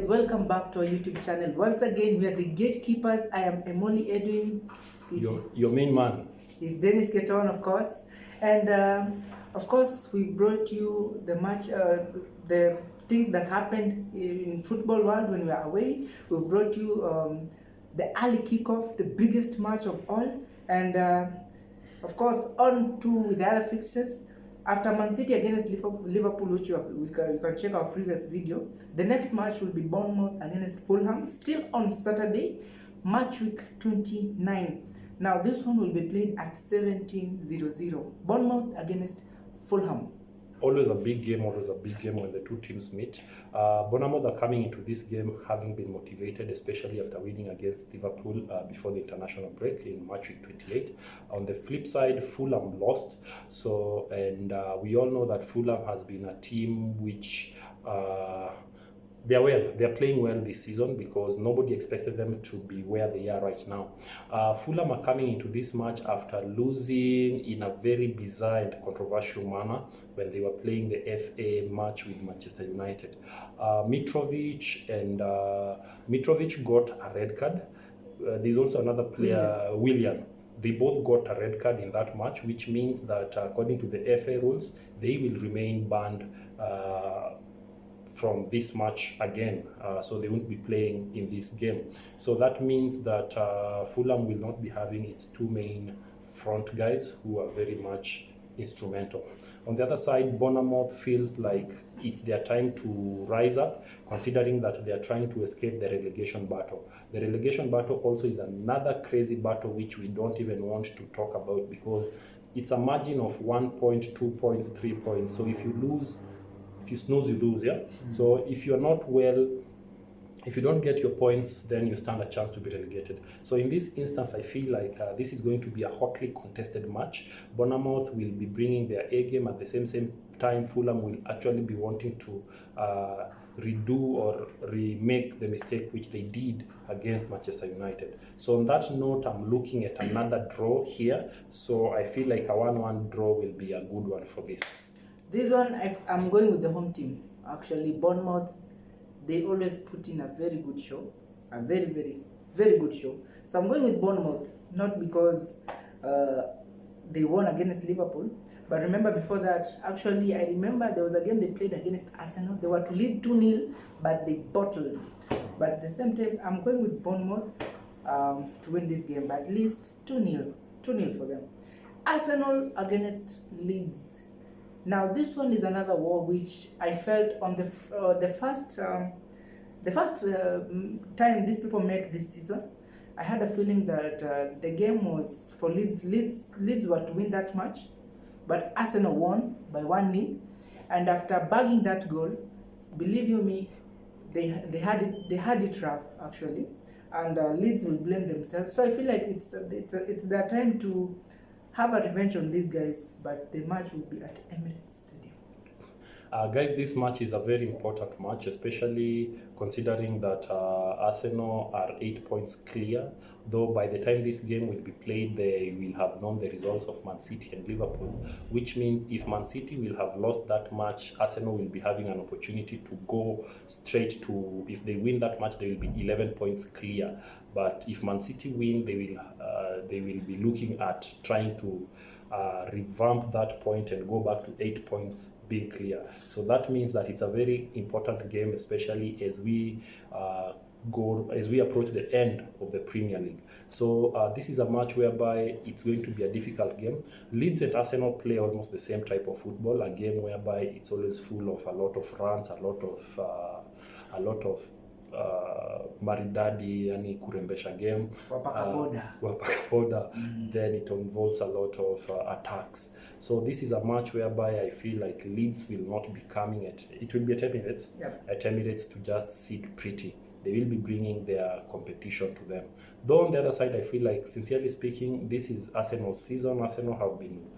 welcome back to our YouTube channel. Once again, we are the gatekeepers. I am Emoli Edwin. Your main man. He's Dennis Keton, of course. And of course, we brought you the match, the things that happened in football world when we were away. We brought you the early kickoff, the biggest match of all. And of course, on to with the other fixtures. After Man City against Liverpool, which you can check our previous video, the next match will be Bournemouth against Fulham, still on Saturday, match week 29. Now, this one will be played at 17:00. Bournemouth against Fulham. Always a big game when the two teams meet. Bournemouth are coming into this game having been motivated, especially after winning against Liverpool before the international break in match week 28. On the flip side, Fulham lost. And we all know that Fulham has been a team which they're playing well this season because nobody expected them to be where they are right now. Fulham are coming into this match after losing in a very bizarre and controversial manner when they were playing the FA match with Manchester United. Mitrovic got a red card. There's also another player, Willian. They both got a red card in that match, which means that according to the FA rules, they will remain banned from this match again, so they won't be playing in this game. So that means that Fulham will not be having its two main front guys who are very much instrumental. On the other side, Bournemouth feels like it's their time to rise up, considering that they are trying to escape the relegation battle. The relegation battle also is another crazy battle which we don't even want to talk about because it's a margin of 1 point, 2 points, 3 points. So if you snooze, you lose, yeah? So if you're not well, if you don't get your points, then you stand a chance to be relegated. So in this instance, I feel like this is going to be a hotly contested match. Bournemouth will be bringing their A game at the same time. Fulham will actually be wanting to redo or remake the mistake which they did against Manchester United. So on that note, I'm looking at another draw here. So I feel like a 1-1 draw will be a good one for this. This one, I'm going with the home team. Actually, Bournemouth, they always put in a very good show. A very, very, very good show. So I'm going with Bournemouth, not because they won against Liverpool. But remember before that, actually, I remember there was a game they played against Arsenal. They were to lead 2-0, but they bottled it. But at the same time, I'm going with Bournemouth to win this game. At least 2-0. 2-0 for them. Arsenal against Leeds. Now this one is another war which I felt on the first time these people met this season. I had a feeling that the game was for Leeds. Leeds were to win that match, but Arsenal won by 1-0. And after bagging that goal, believe you me, they had it rough actually, and Leeds will blame themselves. So I feel like it's their time to have a revenge on these guys, but the match will be at Emirates Stadium. Guys, this match is a very important match, especially considering that Arsenal are 8 points clear, though by the time this game will be played, they will have known the results of Man City and Liverpool, which means if Man City will have lost that match, Arsenal will be having an opportunity to go straight to, if they win that match, they will be 11 points clear. But if Man City win, they will be looking at trying to revamp that point and go back to 8 points being clear. So that means that it's a very important game, especially as we approach the end of the Premier League. So this is a match whereby it's going to be a difficult game. Leeds and Arsenal play almost the same type of football, a game whereby it's always full of a lot of runs, a lot of maridadi, yani kurembesha game, wapaka then it involves a lot of attacks. So this is a match whereby I feel like Leeds will not be coming it will be at Emirates, at Emirates to just sit pretty. They will be bringing their competition to them. Though on the other side, I feel like, sincerely speaking, this is Arsenal's season. Arsenal have been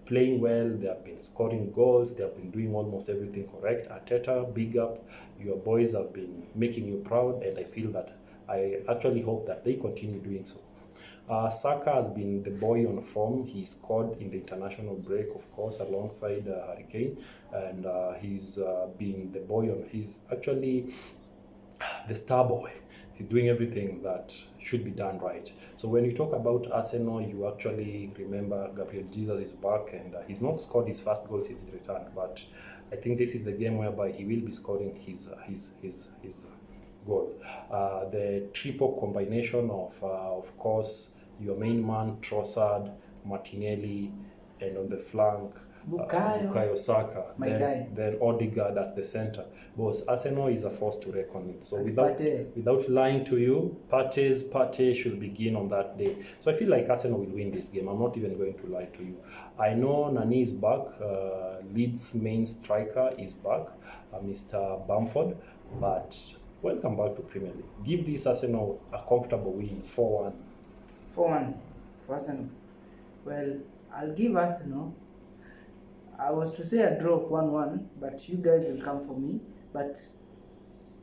playing well, they have been scoring goals, they have been doing almost everything correct. Arteta, big up, your boys have been making you proud, and I actually hope that they continue doing so. Saka has been the boy on form. He scored in the international break, of course, alongside Harry Kane, and he's been the boy on. He's actually the star boy. He's doing everything that should be done right. So when you talk about Arsenal, you actually remember Gabriel Jesus is back, and he's not scored his first goal since his return, but I think this is the game whereby he will be scoring his goal. The triple combination of course, your main man Trossard, Martinelli, and on the flank Bukayo Saka, then Odegaard at the center. Because Arsenal is a force to reckon with. So without lying to you, Partey should begin on that day. So I feel like Arsenal will win this game. I'm not even going to lie to you. I know Nani is back. Leeds' main striker is back, Mr. Bamford. But welcome back to Premier League. Give this Arsenal a comfortable win, 4-1. 4-1 for Arsenal. Well, I'll give Arsenal. I was to say a draw of 1-1, but you guys will come for me. But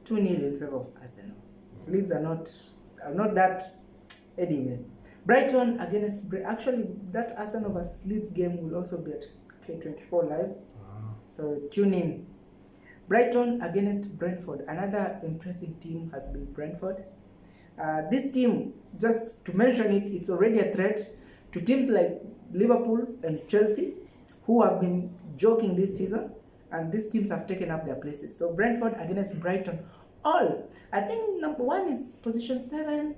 2-0 in favor of Arsenal. Leeds are not that anyway. Brighton against actually that Arsenal versus Leeds game will also be at K24 live. So tune in. Brighton against Brentford. Another impressive team has been Brentford. This team, just to mention it, it's already a threat to teams like Liverpool and Chelsea, who have been joking this season, and these teams have taken up their places. So Brentford against Brighton. I think number 1 is position 7,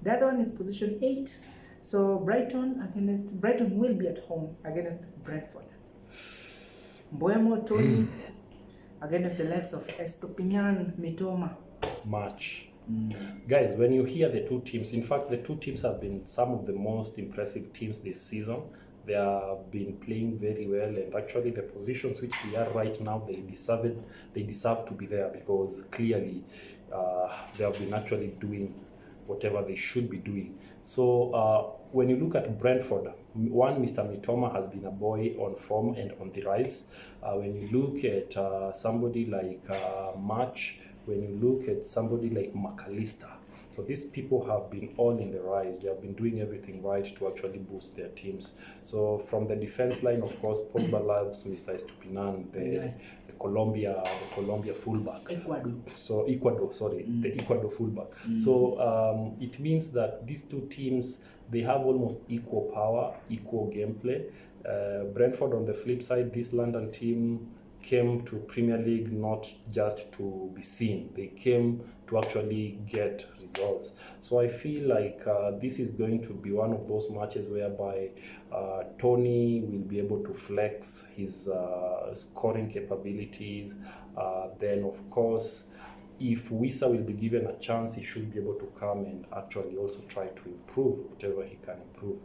the other one is position 8. So Brighton will be at home against Brentford. Mbeumo Tony against the likes of Estopinian, Mitoma. Match. Guys, when you hear the two teams, in fact, the two teams have been some of the most impressive teams this season. They have been playing very well, and actually the positions which they are right now, they deserve to be there, because clearly they have been actually doing whatever they should be doing. So when you look at Brentford, Mr. Mitoma has been a boy on form and on the rise. When you look at somebody like March, when you look at somebody like McAllister, so these people have been all in the rise. They have been doing everything right to actually boost their teams. So from the defense line, of course, Pogba loves Mr. Estupinan, the Colombia fullback. Ecuador, the Ecuador fullback. So it means that these two teams, they have almost equal power, equal gameplay. Brentford, on the flip side, this London team came to Premier League not just to be seen. They came to actually get results. So I feel like this is going to be one of those matches whereby Tony will be able to flex his scoring capabilities. Then, of course, if Wissa will be given a chance, he should be able to come and actually also try to improve whatever he can improve.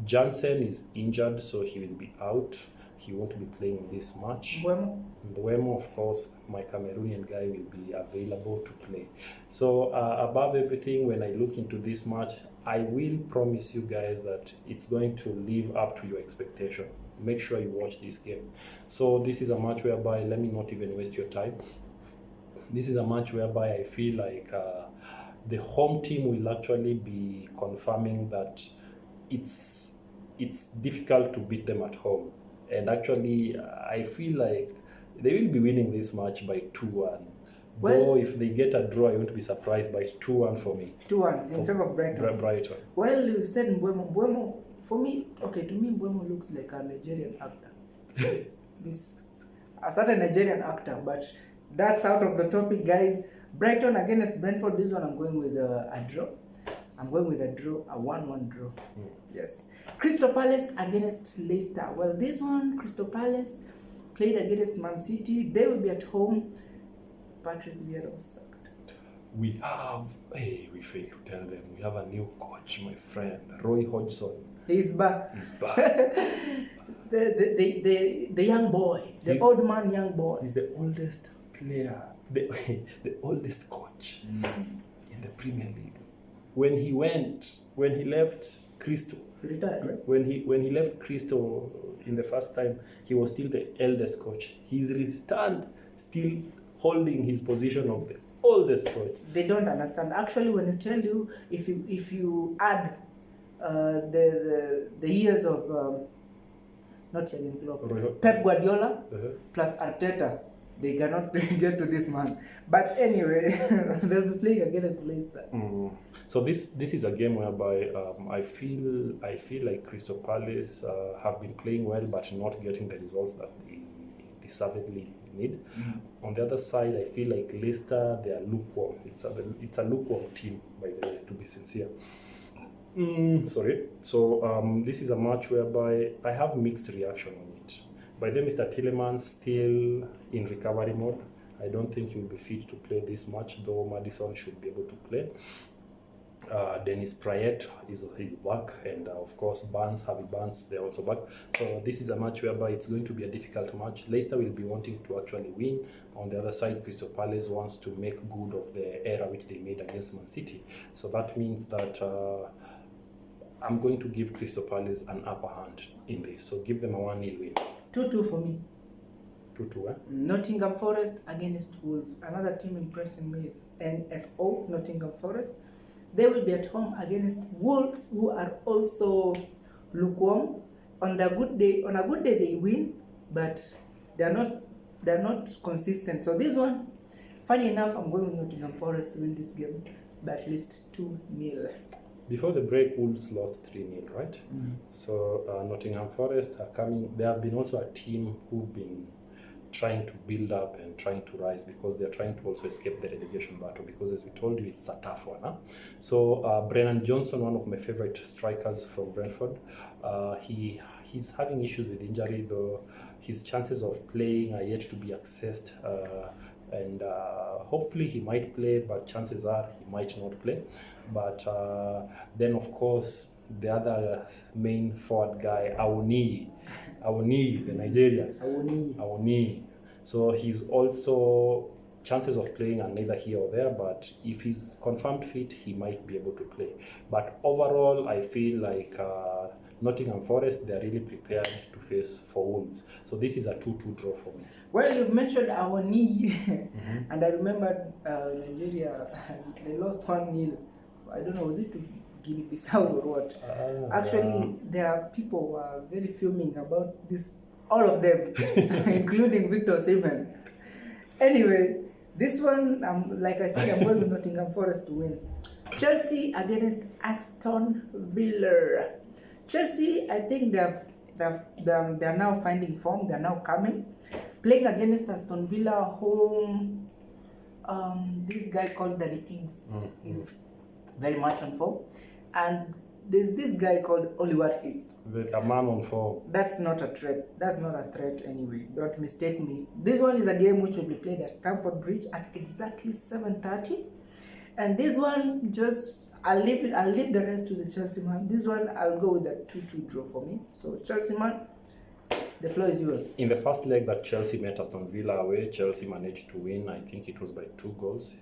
Jansen is injured, so he will be out. He won't be playing this match. Mbeumo, of course, my Cameroonian guy, will be available to play. So above everything, when I look into this match, I will promise you guys that it's going to live up to your expectation. Make sure you watch this game. So this is a match whereby, let me not even waste your time. This is a match whereby I feel like the home team will actually be confirming that it's difficult to beat them at home. And actually, I feel like they will be winning this match by 2-1. Though if they get a draw, I won't be surprised, by 2-1 for me. 2-1 in favor of Brighton. Well, you said Mbeumo. Mbeumo, for me, to me, Mbeumo looks like a Nigerian actor. A certain Nigerian actor, but that's out of the topic, guys. Brighton against Brentford. This one I'm going with a draw. I'm going with a 1-1 draw. Yes. Crystal Palace against Leicester. Well, this one, Crystal Palace played against Man City. They will be at home. Patrick Vieira was sacked. We failed to tell them. We have a new coach, my friend, Roy Hodgson. He's back. the young boy, old man young boy. He's the oldest player, the oldest coach in the Premier League. When he left Crystal, he retired, right? When he left Crystal in the first time, he was still the eldest coach. He's returned, still holding his position of the oldest coach. They don't understand. Actually, when you tell you, if you add the years of not Jurgen Klopp, Pep Guardiola plus Arteta, they cannot get to this man. But anyway, they'll be playing against Leicester. So this is a game whereby I feel like Crystal Palace have been playing well, but not getting the results that they deservedly need. On the other side, I feel like Leicester, they are lukewarm. It's a lukewarm team, by the way, to be sincere. Sorry. So this is a match whereby I have mixed reaction on it. By then, Mr. Tielemans still in recovery mode. I don't think he will be fit to play this match, though Maddison should be able to play. Dennis Prayet is back, and of course Harvey Barnes, they're also back. So this is a match whereby it's going to be a difficult match. Leicester will be wanting to actually win. On the other side, Crystal Palace wants to make good of the error which they made against Man City. So that means that I'm going to give Crystal Palace an upper hand in this. So give them a 1-0 win. 2-2 for me. 2-2, eh? Nottingham Forest against Wolves. Another team impressing me is NFO, Nottingham Forest. They will be at home against Wolves, who are also lukewarm. On a good day they win, but they're not consistent. So this one, funny enough, I'm going with Nottingham Forest to win this game, but at least 2-0. Before the break, Wolves lost 3-0, right? So Nottingham Forest are coming. They have been also a team who've been trying to build up and trying to rise, because they're trying to also escape the relegation battle, because as we told you, it's a tough one. So Brennan Johnson, one of my favorite strikers from Brentford, he's having issues with injury, though his chances of playing are yet to be assessed, and hopefully he might play, but chances are he might not play. But then of course the other main forward guy, Awoniyi, the Nigerian. Awoniyi. So he's also, chances of playing are neither here or there, but if he's confirmed fit, he might be able to play. But overall, I feel like Nottingham Forest, they're really prepared to face for Wolves. So this is a 2-2 draw for me. Well, you've mentioned Awoniyi, and I remember Nigeria, they lost 1-0. I don't know, was it to Guinea-Bissau or what? Actually, there are people who are very fuming about this, all of them, including Victor Osimhen. Anyway, this one, like I said, I'm going with Nottingham Forest to win. Chelsea against Aston Villa. Chelsea, I think they're now finding form. They're now coming, playing against Aston Villa home. This guy called Danny Ings is very much on form, and there's this guy called Oli Watkins. A man on form. That's not a threat. That's not a threat anyway. Don't mistake me. This one is a game which will be played at Stamford Bridge at exactly 7:30, and this one I'll leave the rest to the Chelsea man. This one I'll go with a 2-2 draw for me. So Chelsea man, the floor is yours. In the first leg that Chelsea met Aston Villa away, Chelsea managed to win. I think it was by 2 goals,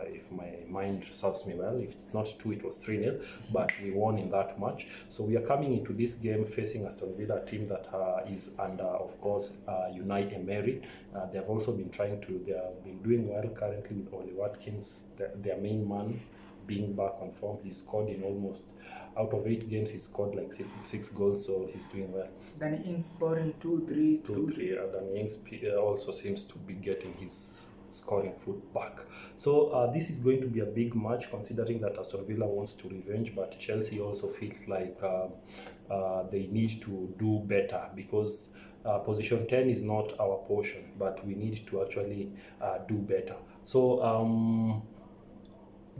if my mind serves me well. If it's not 2, it was 3-0, but we won in that match. So we are coming into this game facing Aston Villa, a team that is under, of course, Unai Emery. They have also been they have been doing well currently with Oli Watkins, their main man, being back on form. He's scored in almost, out of 8 games, he's scored like 6 goals, so he's doing well. Danny Ings scoring 2-3. Danny Ings also seems to be getting his scoring foot back. So this is going to be a big match, considering that Aston Villa wants to revenge, but Chelsea also feels like they need to do better, because position 10 is not our portion, but we need to actually do better. So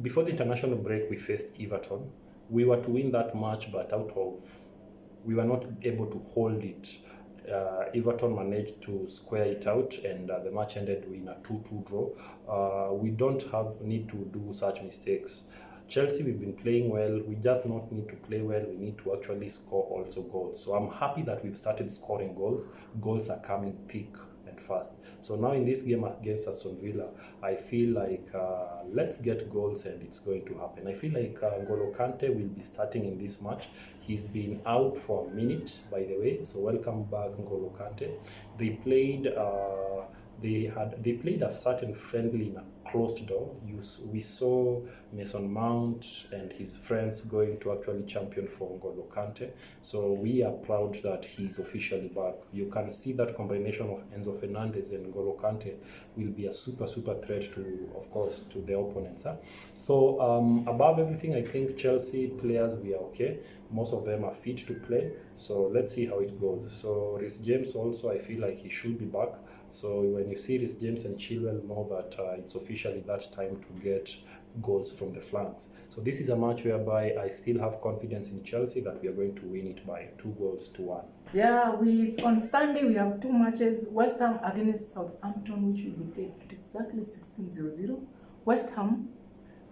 before the international break, we faced Everton. We were to win that match, but we were not able to hold it. Everton managed to square it out, and the match ended in a 2-2 draw. We don't need to do such mistakes. Chelsea, we've been playing well. We just not need to play well. We need to actually score also goals. So I'm happy that we've started scoring goals. Goals are coming thick and fast. So now in this game against Aston Villa, I feel like let's get goals, and it's going to happen. I feel like N'Golo Kante will be starting in this match. He's been out for a minute, by the way, so welcome back, N'Golo Kante. They played they played a certain friendly in a closed door. We saw Mason Mount and his friends going to actually champion for N'Golo Kante. So we are proud that he's officially back. You can see that combination of Enzo Fernandez and N'Golo Kante will be a super threat to, of course, to the opponents. Huh? So above everything, I think Chelsea players, we are okay. Most of them are fit to play. So let's see how it goes. So Reece James also, I feel like he should be back. So when you see Reece James and Chilwell, know that it's officially that time to get goals from the flanks. So this is a match whereby I still have confidence in Chelsea that we are going to win it by 2-1. Yeah, on Sunday we have 2 matches. West Ham against Southampton, which will be played at exactly 16:00. West Ham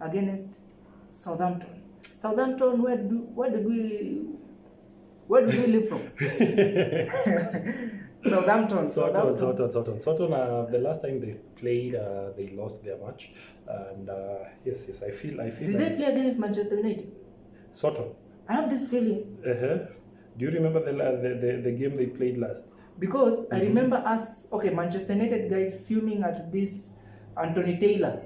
against Southampton. Southampton, where did we live from? Southampton. The last time they played, they lost their match, and yes, I feel. Did they play against Manchester United? Southampton. I have this feeling. Do you remember the game they played last? Because I remember Manchester United guys fuming at this Anthony Taylor.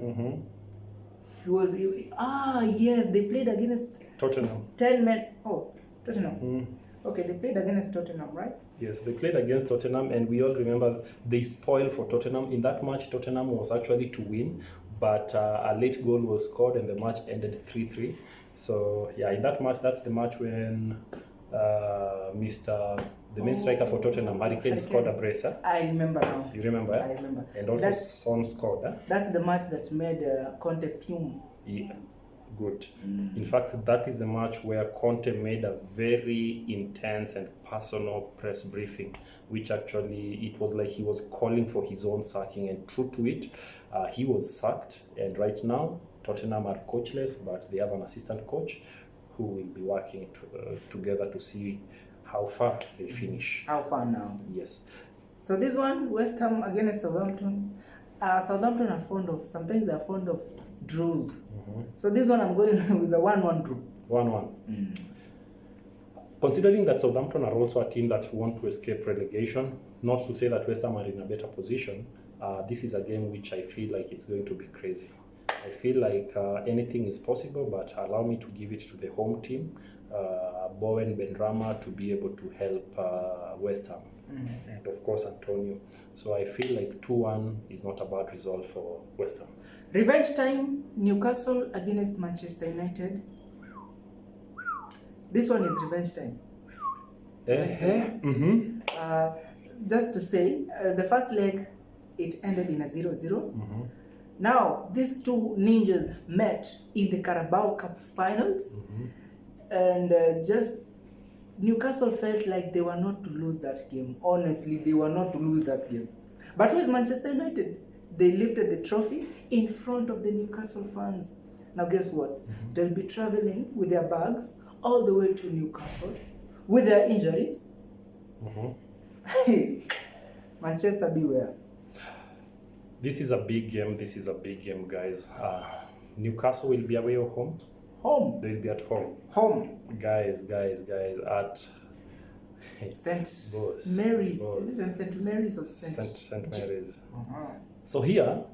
Yes, they played against Tottenham. 10 men. Oh, Tottenham. Okay, they played against Tottenham, right? Yes, they played against Tottenham, and we all remember they spoiled for Tottenham. In that match, Tottenham was actually to win, but a late goal was scored, and the match ended 3-3. So yeah, in that match, that's the match when the main striker for Tottenham, Harry Kane, scored a brace. I remember now. You remember? I remember. And also Son scored. That's the match that made Conte fume. Yeah, good. In fact, that is the match where Conte made a very intense and personal press briefing, which actually, it was like he was calling for his own sacking, and true to it, he was sacked. And right now, Tottenham are coachless, but they have an assistant coach who will be working together to see how far they finish. How far now? Yes. So this one, West Ham against Southampton. Southampton are sometimes they're fond of draws. So this one I'm going with the 1-1 draw. 1-1. Considering that Southampton are also a team that want to escape relegation, not to say that West Ham are in a better position, this is a game which I feel like it's going to be crazy. I feel like anything is possible, but allow me to give it to the home team, Bowen Benrahma, to be able to help West Ham, and of course Antonio. So I feel like 2-1 is not a bad result for West Ham. Revenge time, Newcastle against Manchester United. This one is revenge time. Just to say, the first leg, it ended in a 0-0. Now, these two ninjas met in the Carabao Cup finals, and just Newcastle felt like they were not to lose that game. Honestly, they were not to lose that game. But with Manchester United, they lifted the trophy in front of the Newcastle fans. Now, guess what? They'll be traveling with their bags all the way to Newcastle with their injuries. Manchester, beware. This is a big game, guys. Newcastle will be away or home? Home. They'll be at home. Home. Guys, at St. Mary's. Is it St. Mary's or St. Mary's? So here,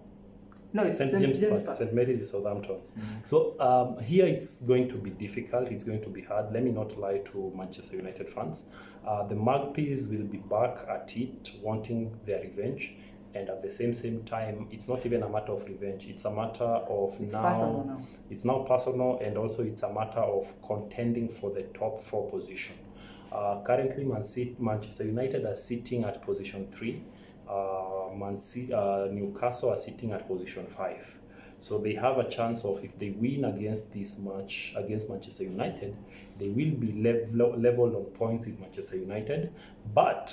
no, it's St. James Park. St. Mary's is Southampton. So here it's going to be difficult. It's going to be hard. Let me not lie to Manchester United fans. The Magpies will be back at it, wanting their revenge. And at the same time, it's not even a matter of revenge. It's a matter of personal now. It's now personal, and also it's a matter of contending for the top 4 position. Currently, Manchester United are sitting at position 3. Newcastle are sitting at position 5. So they have a chance of, if they win against this match against Manchester United, they will be level on points with Manchester United, but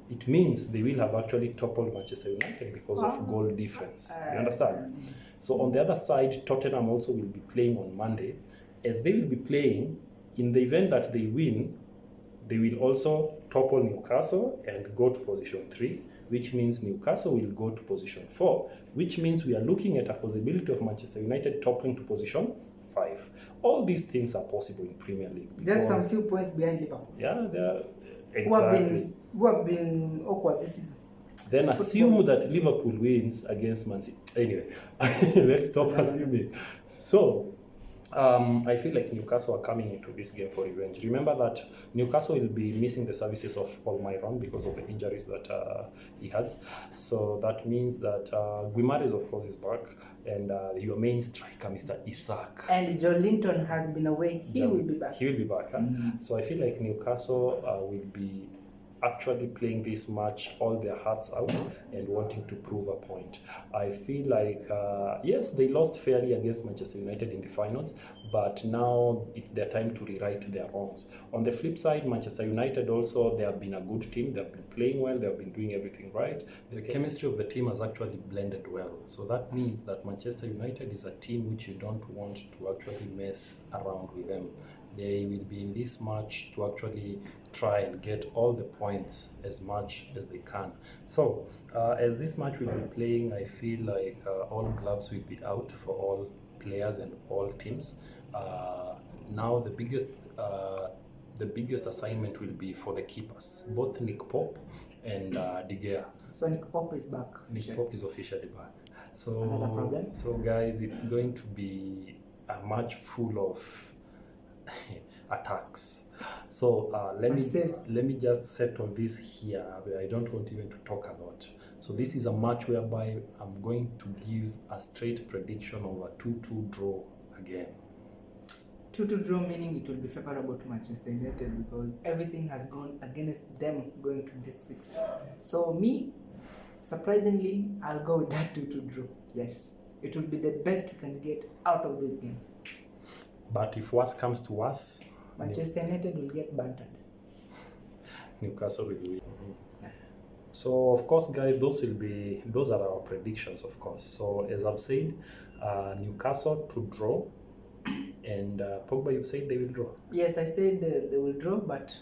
it means they will have actually toppled Manchester United because of goal difference. You understand? So on the other side, Tottenham also will be playing on Monday. As they will be playing, in the event that they win, they will also topple Newcastle and go to position 3, which means Newcastle will go to position 4, which means we are looking at a possibility of Manchester United toppling to position 5. All these things are possible in Premier League. Just some few points behind Liverpool. Yeah, they are exactly. Who have been awkward this season. then assume that Liverpool wins against Man City. Anyway, let's stop assuming. So, I feel like Newcastle are coming into this game for revenge. Remember that Newcastle will be missing the services of Almiron because of the injuries that he has. So that means that Guimaraes, of course, is back, and your main striker, Mr. Isak. And John Linton has been away. He will be back. He will be back. Huh? So I feel like Newcastle will be actually playing this match all their hearts out and wanting to prove a point. I feel like, yes, they lost fairly against Manchester United in the finals, but now it's their time to rewrite their wrongs. On the flip side, Manchester United also, they have been a good team. They have been playing well. They have been doing everything right. The chemistry of the team has actually blended well. So that means that Manchester United is a team which you don't want to actually mess around with them. They will be in this match to actually try and get all the points as much as they can. So, as this match will be playing, I feel like all gloves will be out for all players and all teams. Now, the biggest assignment will be for the keepers, both Nick Pope and De Gea. So Nick Pope is back. Nick Pope is officially back. Another problem? So, guys, it's going to be a match full of attacks. So let me just settle this here. I don't want even to talk a lot. So this is a match whereby I'm going to give a straight prediction of a 2-2 draw again. 2-2 draw, meaning it will be favorable to Manchester United because everything has gone against them going to this fix. So me, surprisingly, I'll go with that 2-2 draw. Yes, it will be the best we can get out of this game. But if worse comes to worse, Manchester United will get bantered. Newcastle will win. Yeah. So of course, guys, those are our predictions, of course. So as I've said, Newcastle to draw, and Pogba, you've said they will draw. Yes, I said they will draw, but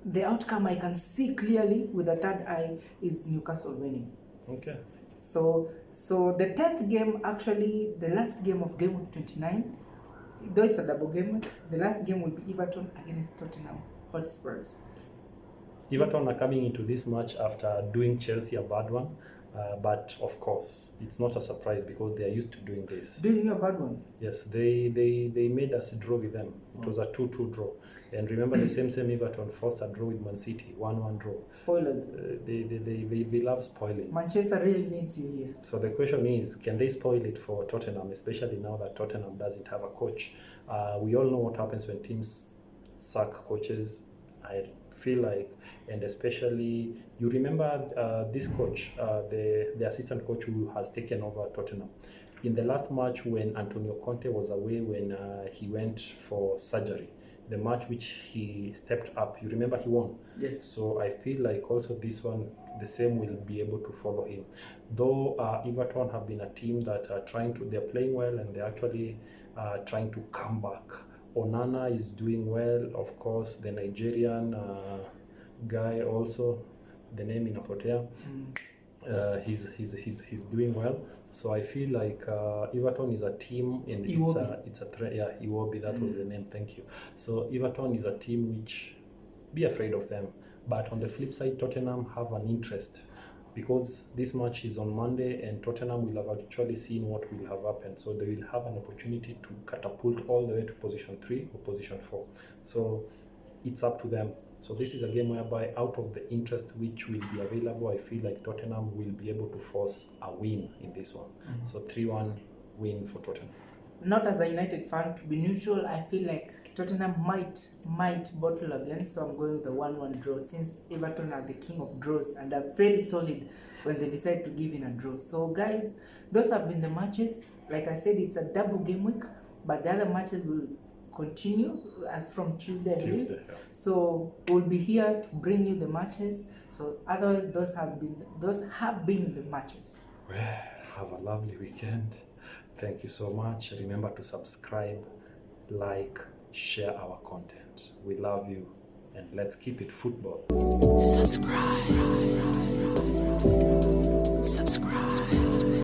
the outcome I can see clearly with the third eye is Newcastle winning. Okay. So the 10th game, actually the last game of game week 29, though it's a double game week, the last game will be Everton against Tottenham Hotspurs. Everton are coming into this match after doing Chelsea a bad one, but of course it's not a surprise because they are used to doing this. Doing a bad one? Yes, they made us draw with them. It was a 2-2 draw. And remember the same Everton forced a draw with Man City, 1-1 draw. Spoilers. They love spoiling. Manchester really needs you here. So the question is, can they spoil it for Tottenham, especially now that Tottenham doesn't have a coach? We all know what happens when teams sack coaches. I feel like, and especially, you remember this coach, the assistant coach who has taken over Tottenham. In the last match when Antonio Conte was away, when he went for surgery, the match which he stepped up, you remember he won? Yes. So I feel like also this one, the same will be able to follow him. Though Everton have been a team that are they're playing well and they're actually trying to come back. Onana is doing well, of course, the Nigerian guy also, the name in Apotea, he's doing well. So I feel like Everton is a team, and it's a threat. Yeah, Iwobi, that was the name. Thank you. So Everton is a team which, be afraid of them. But on the flip side, Tottenham have an interest because this match is on Monday, and Tottenham will have actually seen what will have happened. So they will have an opportunity to catapult all the way to position 3 or position 4. So it's up to them. So this is a game whereby out of the interest which will be available, I feel like Tottenham will be able to force a win in this one. So 3-1 win for Tottenham. Not as a United fan, to be neutral, I feel like Tottenham might bottle again. So I'm going with the 1-1 draw, since Everton are the king of draws and are very solid when they decide to give in a draw. So guys, those have been the matches. Like I said, it's a double game week, but the other matches will continue as from Tuesday, I believe. Yeah. So we'll be here to bring you the matches. So otherwise, those have been the matches. Well, have a lovely weekend. Thank you so much. Remember to subscribe, like, share our content. We love you, and let's keep it football. Subscribe.